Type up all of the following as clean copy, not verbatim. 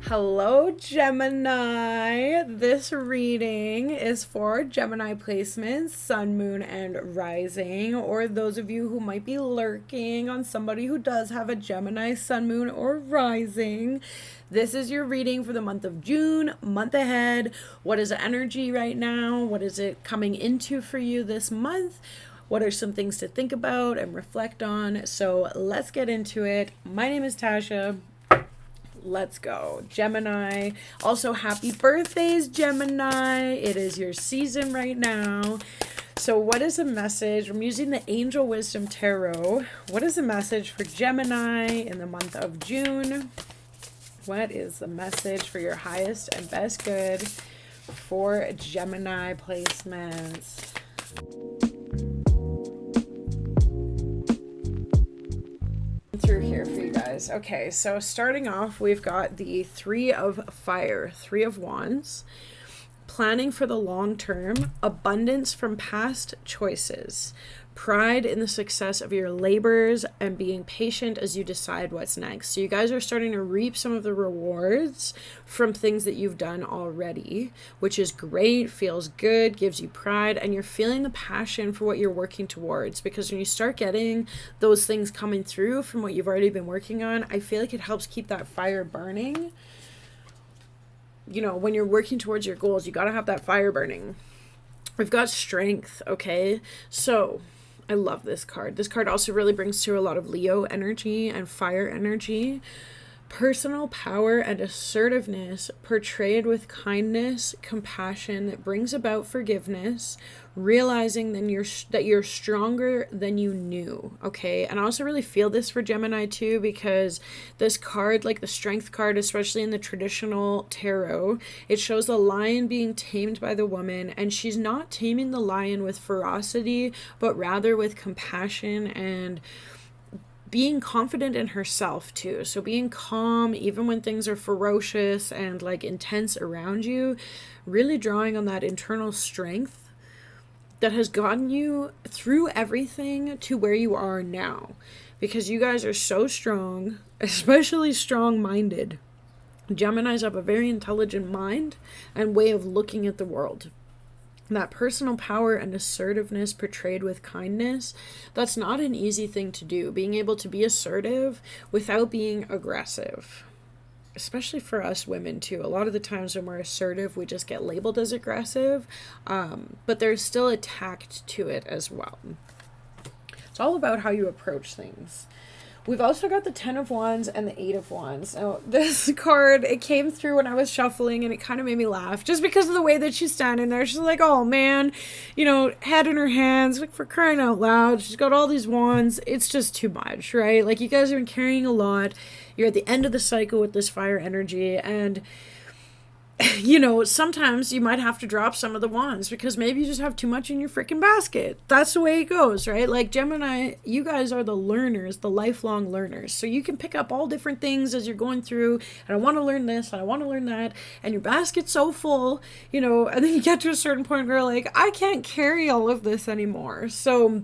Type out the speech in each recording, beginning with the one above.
Hello, Gemini. This reading is for Gemini placements, Sun, Moon, and Rising, or those of you who might be lurking on somebody who does have a Gemini, Sun, Moon, or Rising. This is your reading for the month of June, month ahead. What is the energy right now? What is it coming into for you this month? What are some things to think about and reflect on? So let's get into it. My name is Tasha. Let's go. Gemini. Also, happy birthdays, Gemini. It is your season right now. So what is the message? I'm using the Angel Wisdom Tarot. What is the message for Gemini in the month of June? What is the message for your highest and best good for Gemini placements? Through here for you guys. Okay, so starting off, we've got the Three of Fire, Three of Wands, planning for the long term, abundance from past choices, pride in the success of your labors, and being patient as you decide what's next. So you guys are starting to reap some of the rewards from things that you've done already, which is great, feels good, gives you pride, and you're feeling the passion for what you're working towards. Because when you start getting those things coming through from what you've already been working on, I feel like it helps keep that fire burning. You know, when you're working towards your goals, you got to have that fire burning. We've got strength, okay? So I love this card. This card also really brings through a lot of Leo energy and fire energy. Personal power and assertiveness portrayed with kindness, compassion that brings about forgiveness, realizing that you're stronger than you knew, okay? And I also really feel this for Gemini too, because this card, like the Strength card, especially in the traditional tarot, it shows the lion being tamed by the woman, and she's not taming the lion with ferocity, but rather with compassion and being confident in herself too. So being calm even when things are ferocious and like intense around you, really drawing on that internal strength that has gotten you through everything to where you are now. Because you guys are so strong, especially strong-minded. Geminis have a very intelligent mind and way of looking at the world. That personal power and assertiveness portrayed with kindness, that's not an easy thing to do. Being able to be assertive without being aggressive. Especially for us women too. A lot of the times when we're assertive, we just get labeled as aggressive. But there's still a tact to it as well. It's all about how you approach things. We've also got the Ten of Wands and the Eight of Wands. Now, this card, it came through when I was shuffling, and it kind of made me laugh just because of the way that she's standing there. She's like, oh man, you know, head in her hands, like for crying out loud. She's got all these wands. It's just too much, right? Like, you guys have been carrying a lot. You're at the end of the cycle with this fire energy, and you know, sometimes you might have to drop some of the wands because maybe you just have too much in your freaking basket. That's the way it goes, right? Like Gemini, you guys are the learners, the lifelong learners. So you can pick up all different things as you're going through, and I want to learn this, and I want to learn that, and your basket's so full, you know, and then you get to a certain point where you're like, I can't carry all of this anymore. So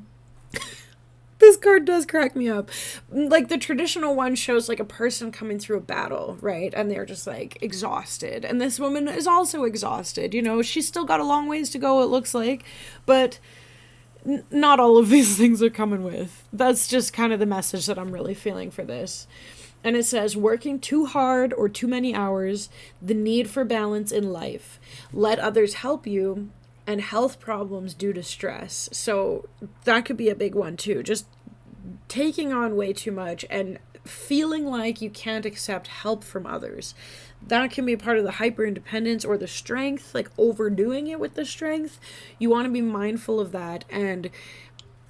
this card does crack me up. Like the traditional one shows like a person coming through a battle, right? And they're just like exhausted. And this woman is also exhausted. You know, she's still got a long ways to go, it looks like. But not all of these things are coming with. That's just kind of the message that I'm really feeling for this. And it says, working too hard or too many hours, the need for balance in life. Let others help you, and health problems due to stress. So that could be a big one too. Just taking on way too much and feeling like you can't accept help from others. That can be part of the hyper independence or the strength, like overdoing it with the strength. You want to be mindful of that and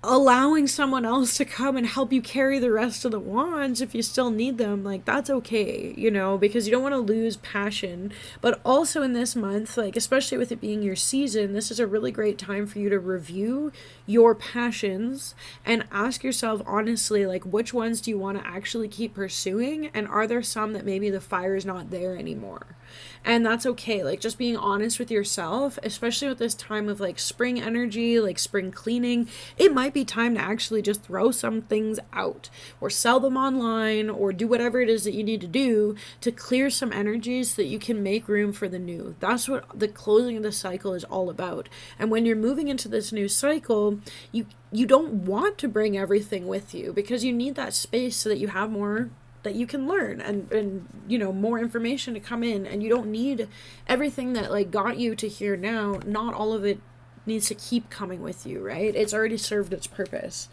allowing someone else to come and help you carry the rest of the wands if you still need them, like that's okay, you know, because you don't want to lose passion. But also in this month, like especially with it being your season, this is a really great time for you to review your passions and ask yourself honestly, like which ones do you want to actually keep pursuing, and are there some that maybe the fire is not there anymore? And that's okay. Like, just being honest with yourself, especially with this time of like spring energy, like spring cleaning, it might be time to actually just throw some things out or sell them online or do whatever it is that you need to do to clear some energies so that you can make room for the new. That's what the closing of the cycle is all about. And when you're moving into this new cycle, you don't want to bring everything with you, because you need that space so that you have more that you can learn, and you know, more information to come in, and you don't need everything that like got you to here now. Not all of it needs to keep coming with you, right? It's already served its purpose.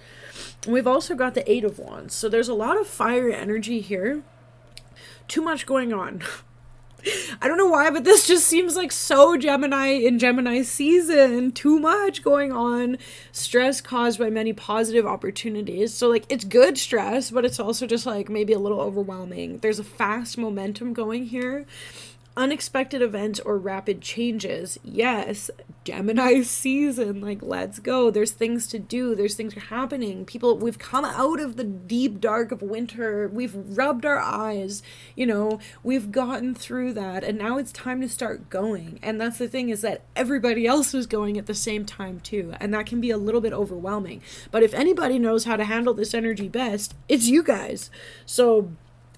And we've also got the Eight of Wands, so there's a lot of fire energy here. Too much going on. I don't know why, but this just seems like so Gemini in Gemini season. Too much going on. Stress caused by many positive opportunities. So like, it's good stress, but it's also just like maybe a little overwhelming. There's a fast momentum going here. Unexpected events or rapid changes. Yes, Gemini season, like, let's go. There's things to do. There's things happening. People, we've come out of the deep dark of winter. We've rubbed our eyes, you know, we've gotten through that, and now it's time to start going. And that's the thing, is that everybody else is going at the same time too, and that can be a little bit overwhelming. But if anybody knows how to handle this energy best, it's you guys. So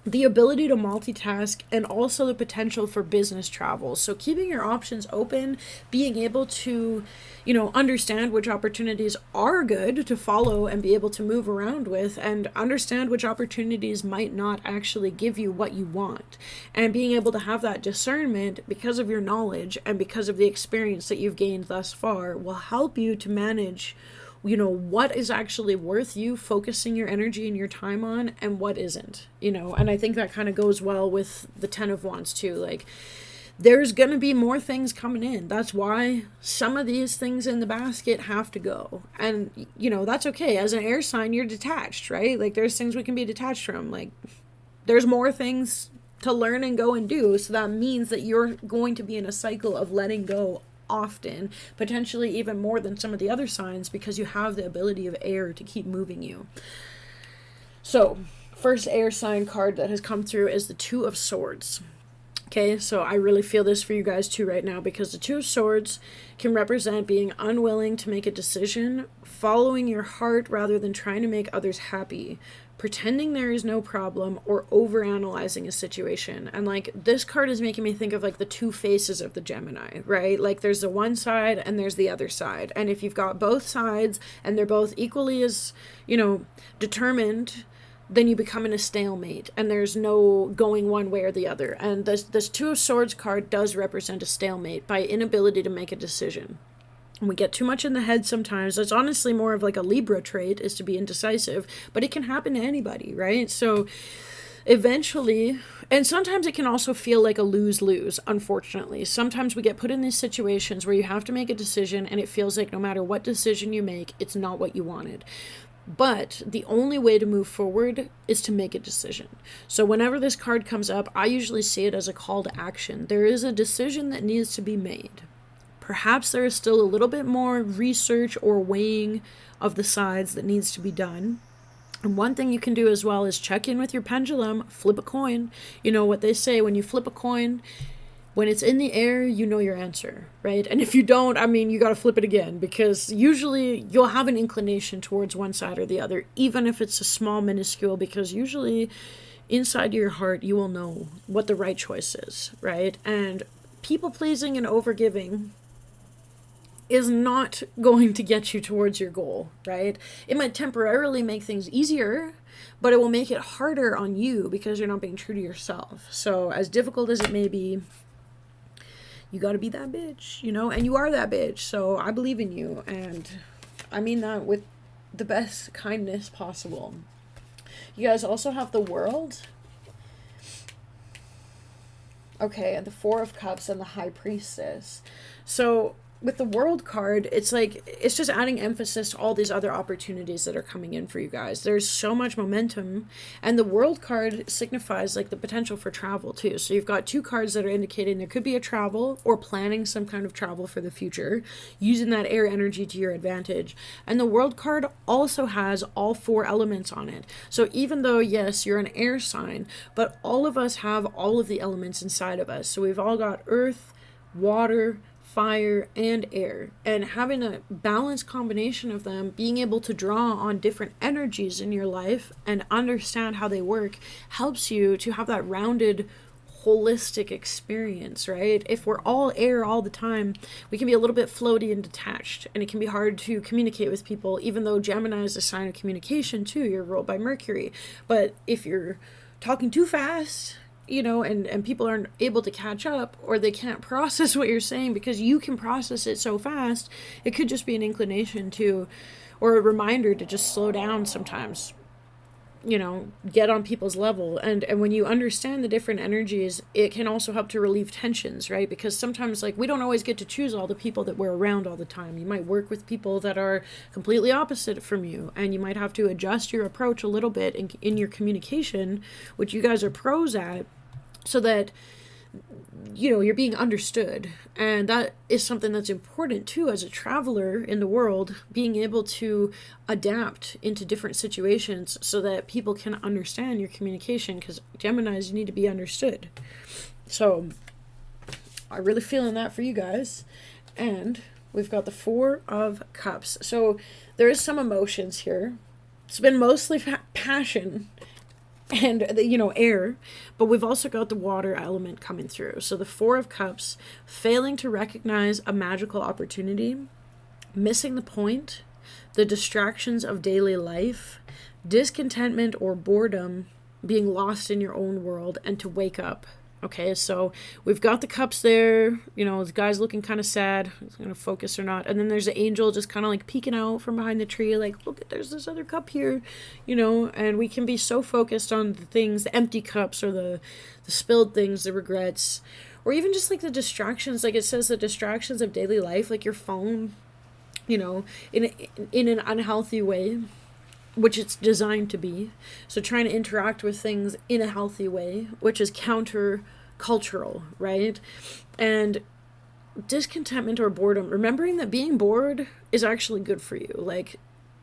the ability to multitask, and also the potential for business travel. So keeping your options open, being able to, you know, understand which opportunities are good to follow and be able to move around with, and understand which opportunities might not actually give you what you want. And being able to have that discernment because of your knowledge and because of the experience that you've gained thus far will help you to manage, you know, what is actually worth you focusing your energy and your time on, and what isn't, you know. And I think that kind of goes well with the Ten of Wands too. Like, there's going to be more things coming in. That's why some of these things in the basket have to go. And, you know, that's okay. As an air sign, you're detached, right? Like, there's things we can be detached from. Like, there's more things to learn and go and do. So that means that you're going to be in a cycle of letting go often, potentially even more than some of the other signs, because you have the ability of air to keep moving you. So, first air sign card that has come through is the Two of Swords. Okay, so I really feel this for you guys too right now, because the Two of Swords can represent being unwilling to make a decision, following your heart rather than trying to make others happy, pretending there is no problem, or overanalyzing a situation. And like, this card is making me think of like the two faces of the Gemini, right? Like, there's the one side and there's the other side. And if you've got both sides and they're both equally as, you know, determined, then you become in a stalemate, and there's no going one way or the other. And this Two of Swords card does represent a stalemate by inability to make a decision. And we get too much in the head sometimes. That's honestly more of like a Libra trait, is to be indecisive, but it can happen to anybody, right? So eventually, and sometimes it can also feel like a lose-lose, unfortunately. Sometimes we get put in these situations where you have to make a decision, and it feels like no matter what decision you make, it's not what you wanted. But the only way to move forward is to make a decision. So whenever this card comes up, I usually see it as a call to action. There is a decision that needs to be made. Perhaps there is still a little bit more research or weighing of the sides that needs to be done. And one thing you can do as well is check in with your pendulum, flip a coin. You know what they say, when you flip a coin, when it's in the air, you know your answer, right? And if you don't, I mean, you got to flip it again, because usually you'll have an inclination towards one side or the other, even if it's a small, minuscule, because usually inside your heart, you will know what the right choice is, right? And people-pleasing and overgiving is not going to get you towards your goal, right? It might temporarily make things easier, but it will make it harder on you because you're not being true to yourself. So as difficult as it may be, you got to be that bitch, you know, and you are that bitch. So I believe in you, and I mean that with the best kindness possible. You guys also have the World. Okay, and the Four of Cups and the High Priestess. So with the world card, it's like, it's just adding emphasis to all these other opportunities that are coming in for you guys. There's so much momentum, and the world card signifies like the potential for travel too. So you've got two cards that are indicating there could be a travel or planning some kind of travel for the future, using that air energy to your advantage. And the world card also has all four elements on it. So even though, yes, you're an air sign, but all of us have all of the elements inside of us. So we've all got earth, water, fire, and air, and having a balanced combination of them, being able to draw on different energies in your life and understand how they work, helps you to have that rounded holistic experience, right? If we're all air all the time, we can be a little bit floaty and detached, and it can be hard to communicate with people, even though Gemini is a sign of communication too. You're ruled by Mercury. But if you're talking too fast, and people aren't able to catch up, or they can't process what you're saying because you can process it so fast, it could just be an inclination to, or a reminder to just slow down sometimes, get on people's level. And when you understand the different energies, it can also help to relieve tensions, right? Because sometimes, like, we don't always get to choose all the people that we're around all the time. You might work with people that are completely opposite from you, and you might have to adjust your approach a little bit in your communication, which you guys are pros at, so that you're being understood. And that is something that's important too as a traveler in the world, being able to adapt into different situations so that people can understand your communication, because Geminis, you need to be understood. So I'm really feeling that for you guys. And we've got the Four of Cups. So there is some emotions here. It's been mostly passion and air, but we've also got the water element coming through. So the Four of Cups, failing to recognize a magical opportunity, missing the point, the distractions of daily life, discontentment or boredom, being lost in your own world, and to wake up. Okay, so we've got the cups there, the guy's looking kind of sad, he's going to focus or not. And then there's the angel just kind of like peeking out from behind the tree, like, look, there's this other cup here, and we can be so focused on the things, the empty cups, or the spilled things, the regrets, or even just like the distractions. Like it says, the distractions of daily life, like your phone, in an unhealthy way, which it's designed to be. So trying to interact with things in a healthy way, which is counter-cultural, right? And discontentment or boredom, remembering that being bored is actually good for you. Like,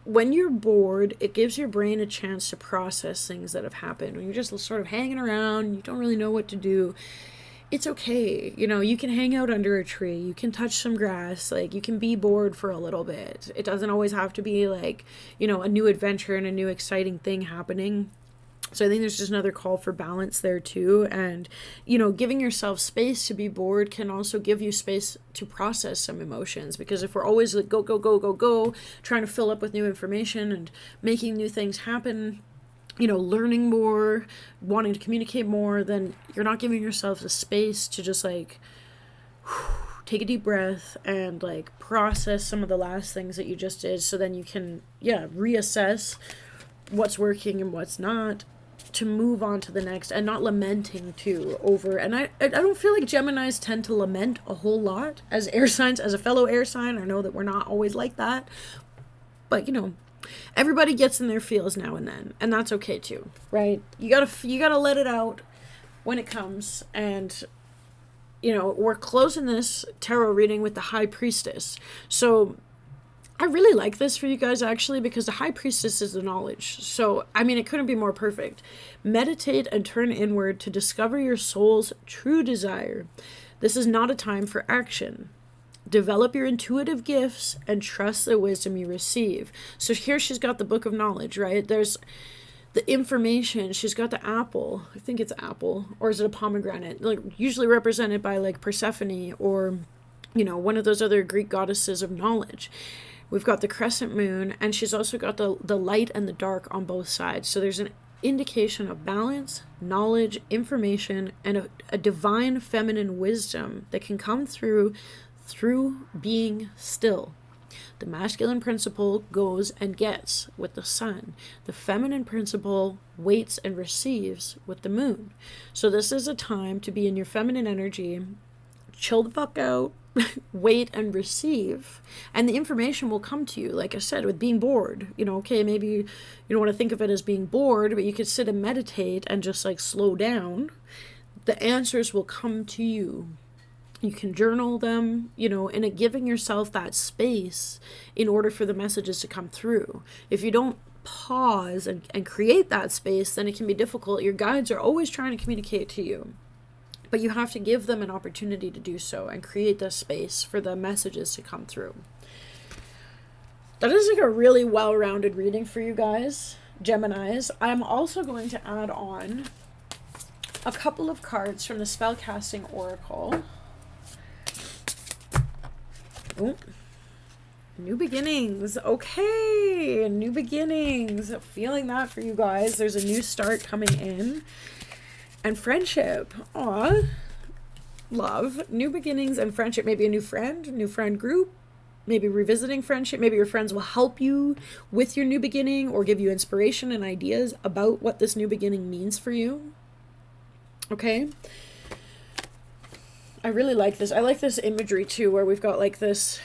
when you're bored, it gives your brain a chance to process things that have happened. When you're just sort of hanging around, you don't really know what to do, it's okay. You can hang out under a tree, you can touch some grass, like, you can be bored for a little bit. It doesn't always have to be like, a new adventure and a new exciting thing happening. So I think there's just another call for balance there too. And, giving yourself space to be bored can also give you space to process some emotions, because if we're always like go, go, go, go, go, trying to fill up with new information and making new things happen, learning more, wanting to communicate more, then you're not giving yourself the space to just like take a deep breath and like process some of the last things that you just did, so then you can reassess what's working and what's not, to move on to the next, and not lamenting too over. And I don't feel like Geminis tend to lament a whole lot as air signs. As a fellow air sign, I know that we're not always like that, but everybody gets in their feels now and then, and that's okay too, right? You gotta let it out when it comes. And we're closing this tarot reading with the High Priestess. So I really like this for you guys, actually, because the High Priestess is the knowledge. So, it couldn't be more perfect. Meditate and turn inward to discover your soul's true desire. This is not a time for action. Develop your intuitive gifts and trust the wisdom you receive. So here she's got the book of knowledge, right? There's the information. She's got the apple. I think it's apple. Or is it a pomegranate? Like, usually represented by like Persephone, or, one of those other Greek goddesses of knowledge. We've got the crescent moon, and she's also got the light and the dark on both sides. So there's an indication of balance, knowledge, information, and a divine feminine wisdom that can come through being still. The masculine principle goes and gets with the sun. The feminine principle waits and receives with the moon. So this is a time to be in your feminine energy, chill the fuck out, wait and receive, and the information will come to you. Like I said, with being bored, okay, maybe you don't want to think of it as being bored, but you could sit and meditate and just like slow down. The answers will come to you. You can journal them, and giving yourself that space in order for the messages to come through. If you don't pause and create that space, then it can be difficult. Your guides are always trying to communicate to you, but you have to give them an opportunity to do so and create the space for the messages to come through. That is like a really well-rounded reading for you guys, Geminis. I'm also going to add on a couple of cards from the Spellcasting Oracle. Ooh. New beginnings. Okay, new beginnings. Feeling that for you guys. There's a new start coming in. And friendship. Aw. Love. New beginnings and friendship. Maybe a new friend group. Maybe revisiting friendship. Maybe your friends will help you with your new beginning or give you inspiration and ideas about what this new beginning means for you. Okay. I really like this. I like this imagery too, where we've got like this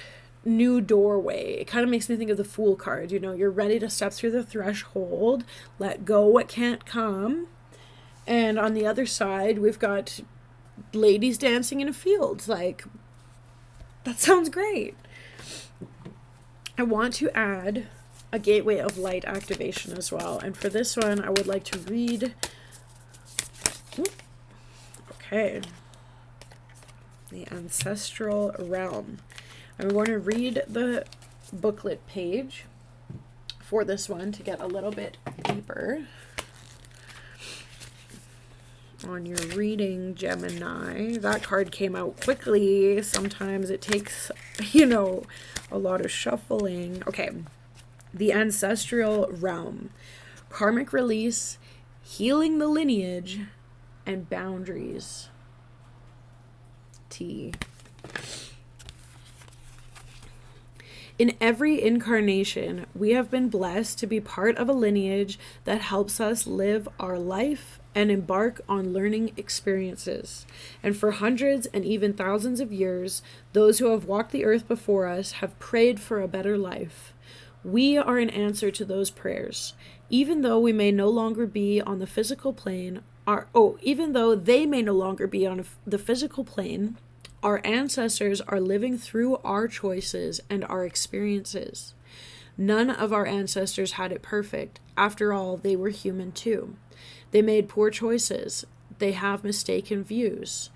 new doorway. It kind of makes me think of the Fool card. You're ready to step through the threshold, let go what can't come. And on the other side, we've got ladies dancing in a field. Like, that sounds great. I want to add a gateway of light activation as well. And for this one, I would like to read. Okay. The Ancestral Realm. I'm going to read the booklet page for this one to get a little bit deeper on your reading, Gemini. That card came out quickly. Sometimes it takes, a lot of shuffling. Okay. The Ancestral Realm. Karmic release, healing the lineage, and boundaries. T. In every incarnation, we have been blessed to be part of a lineage that helps us live our life and embark on learning experiences. And for hundreds and even thousands of years, those who have walked the earth before us have prayed for a better life. We are an answer to those prayers. Even though we may no longer be on the physical plane, even though they may no longer be on the physical plane, our ancestors are living through our choices and our experiences. None of our ancestors had it perfect. After all, they were human too. They made poor choices. They have mistaken views.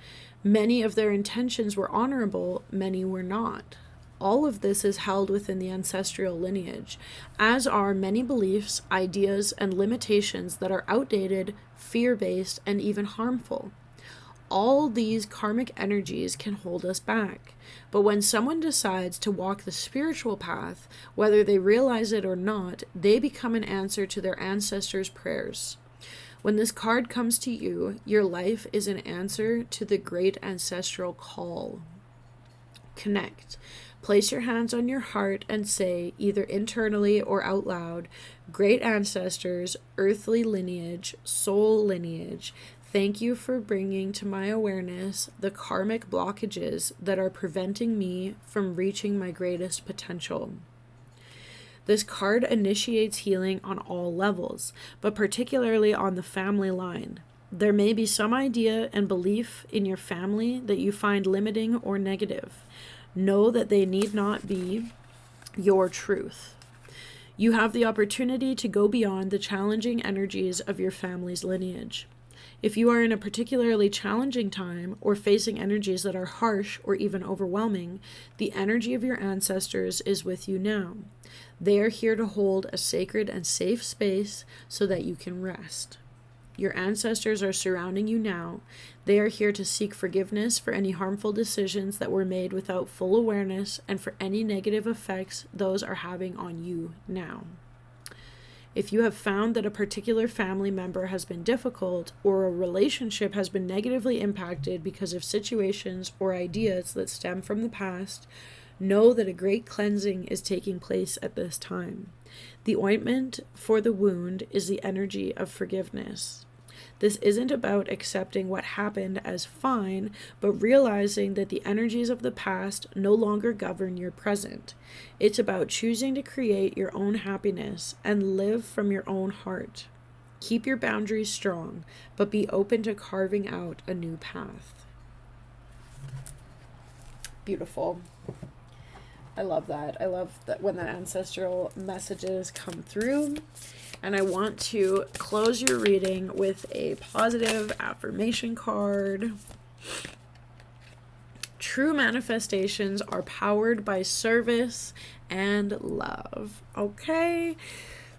Many of their intentions were honorable, many were not. All of this is held within the ancestral lineage, as are many beliefs, ideas, and limitations that are outdated, fear-based, and even harmful. All these karmic energies can hold us back. But when someone decides to walk the spiritual path, whether they realize it or not, they become an answer to their ancestors' prayers. When this card comes to you, your life is an answer to the great ancestral call. Connect. Place your hands on your heart and say, either internally or out loud, great ancestors, earthly lineage, soul lineage, thank you for bringing to my awareness the karmic blockages that are preventing me from reaching my greatest potential. This card initiates healing on all levels, but particularly on the family line. There may be some idea and belief in your family that you find limiting or negative. Know that they need not be your truth. You have the opportunity to go beyond the challenging energies of your family's lineage. If you are in a particularly challenging time or facing energies that are harsh or even overwhelming, the energy of your ancestors is with you now. They are here to hold a sacred and safe space so that you can rest. Your ancestors are surrounding you now. They are here to seek forgiveness for any harmful decisions that were made without full awareness and for any negative effects those are having on you now. If you have found that a particular family member has been difficult or a relationship has been negatively impacted because of situations or ideas that stem from the past, know that a great cleansing is taking place at this time. The ointment for the wound is the energy of forgiveness. This isn't about accepting what happened as fine, but realizing that the energies of the past no longer govern your present. It's about choosing to create your own happiness and live from your own heart. Keep your boundaries strong, but be open to carving out a new path. Beautiful. I love that. I love that when the ancestral messages come through. And I want to close your reading with a positive affirmation card. True manifestations are powered by service and love. Okay.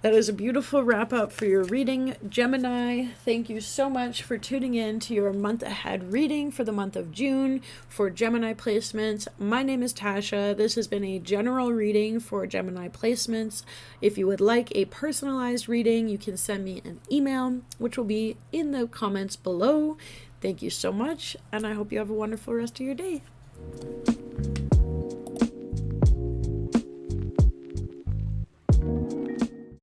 That is a beautiful wrap up for your reading, Gemini. Thank you so much for tuning in to your month ahead reading for the month of June for Gemini placements. My name is Tasha. This has been a general reading for Gemini placements. If you would like a personalized reading, you can send me an email, which will be in the comments below. Thank you so much, and I hope you have a wonderful rest of your day.